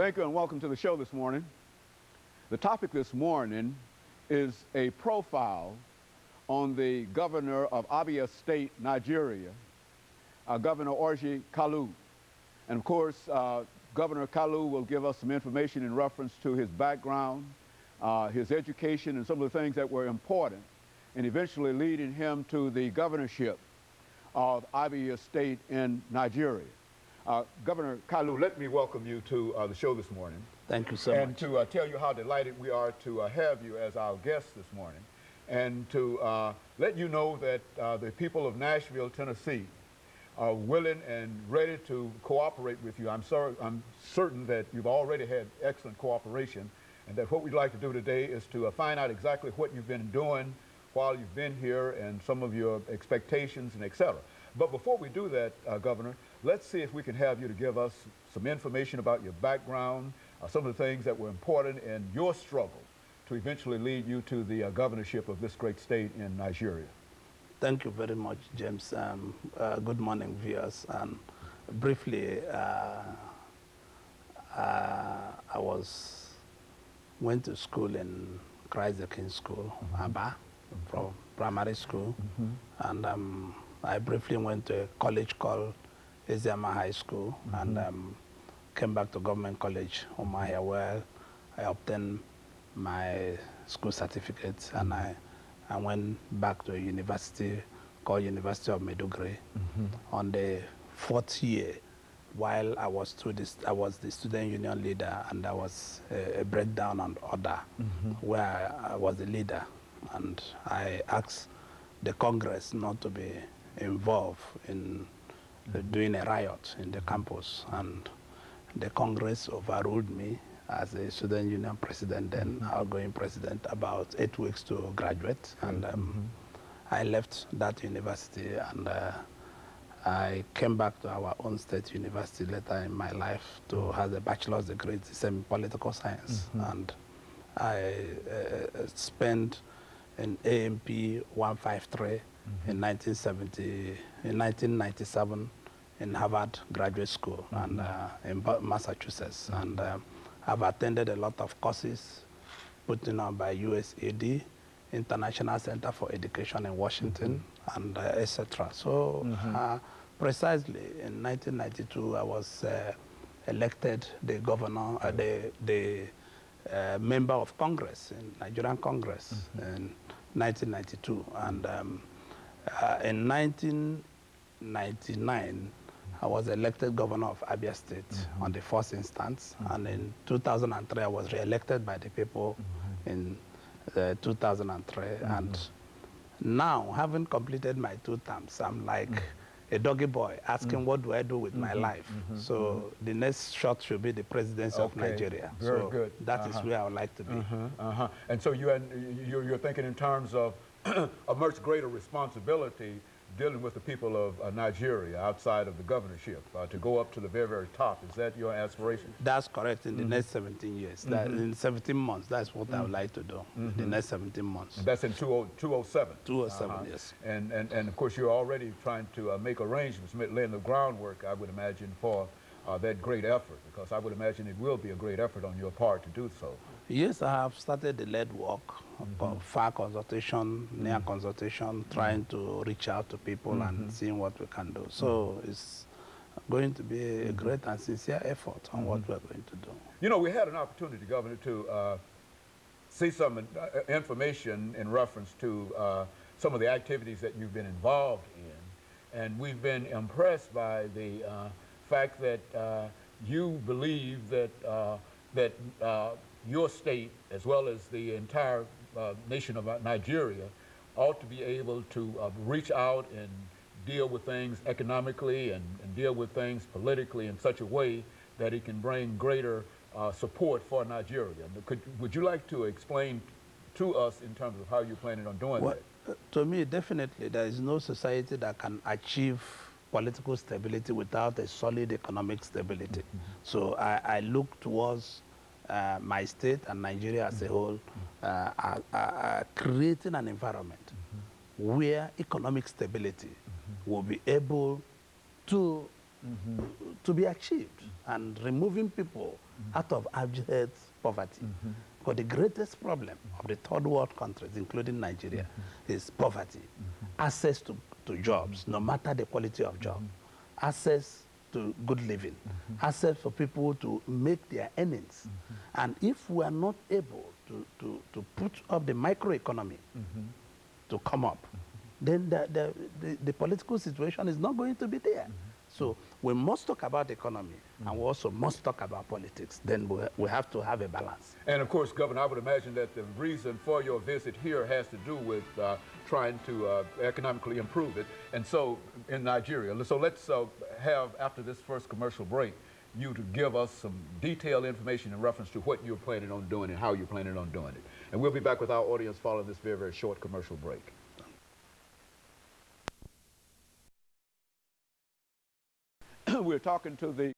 Thank you and welcome to the show this morning. The topic this morning is a profile on the governor of Abia State, Nigeria, Governor OKalu1. And of course, Governor OKalu1 will give us some information in reference to his background, his education, and some of the things that were important, and eventually leading him to the governorship of Abia State in Nigeria. Governor OKalu1, let me welcome you to the show this morning. Thank you so much. And to tell you how delighted we are to have you as our guest this morning, and to let you know that the people of Nashville, Tennessee, are willing and ready to cooperate with you. I'm certain that you've already had excellent cooperation, and that what we'd like to do today is to find out exactly what you've been doing while you've been here and some of your expectations and et cetera. But before we do that, Governor, let's see if we can have you to give us some information about your background, some of the things that were important in your struggle to eventually lead you to the governorship of this great state in Nigeria. Thank you very much, James. Good morning, viewers. And briefly, I went to school in Christ the King School, Abia, from primary school, and I briefly went to a college called Abia High School, and came back to Government College, Umahia, where I obtained my school certificate, and I went back to a university called University of Maiduguri on the 4th year. While I was the student union leader, and there was a breakdown on order where I was the leader, and I asked the Congress not to be involved in doing a riot in the campus, and the Congress overruled me as a student union president, then outgoing president, about 8 weeks to graduate. And I left that university, and I came back to our own state university later in my life to have a bachelor's degree in political science. And I spent in AMP 153 in 1997 in Harvard Graduate School and in Massachusetts. And I've attended a lot of courses put on by USAID, International Center for Education in Washington, and etc. So precisely in 1992, I was elected the governor, the member of Congress in Nigerian Congress in 1992, and in 1999, I was elected governor of Abia State on the first instance, and in 2003, I was re-elected by the people in 2003, and now, having completed my 2 terms, I'm like a doggy boy asking what do I do with my life. So the next shot should be the presidency of Nigeria. Very good. That is where I would like to be. And so you're thinking in terms of a much greater responsibility dealing with the people of Nigeria outside of the governorship, to go up to the very, very top. Is that your aspiration? That's correct. In the next 17 years, in 17 months, that's what I would like to do, in the next 17 months. And that's in 2007? 2007, yes. And of course, you're already trying to make arrangements, laying the groundwork, I would imagine, for that great effort, because I would imagine it will be a great effort on your part to do so. Yes, I have started the lead work, far consultation, near consultation, trying to reach out to people and seeing what we can do. So it's going to be a great and sincere effort on what we're going to do. You know, we had an opportunity, Governor, to see some information in reference to some of the activities that you've been involved in, and we've been impressed by the fact that you believe that your state, as well as the entire nation of Nigeria, ought to be able to reach out and deal with things economically and deal with things politically in such a way that it can bring greater support for Nigeria. Would you like to explain to us in terms of how you're planning on doing that? To me, definitely, there is no society that can achieve political stability without a solid economic stability. So I look towards my state and Nigeria as a whole creating an environment where economic stability will be able to be achieved, and removing people out of abject poverty. But the greatest problem of the third world countries, including Nigeria, is poverty. Access to jobs, no matter the quality of job. Access to good living. Access for people to make their earnings. And if we are not able to put up the microeconomy to come up, then the political situation is not going to be there. So we must talk about economy, and we also must talk about politics. Then we have to have a balance. And of course, Governor, I would imagine that the reason for your visit here has to do with trying to economically improve it. And so in Nigeria, so let's have, after this first commercial break, you to give us some detailed information in reference to what you're planning on doing and how you're planning on doing it. And we'll be back with our audience following this very, very short commercial break. We're talking to the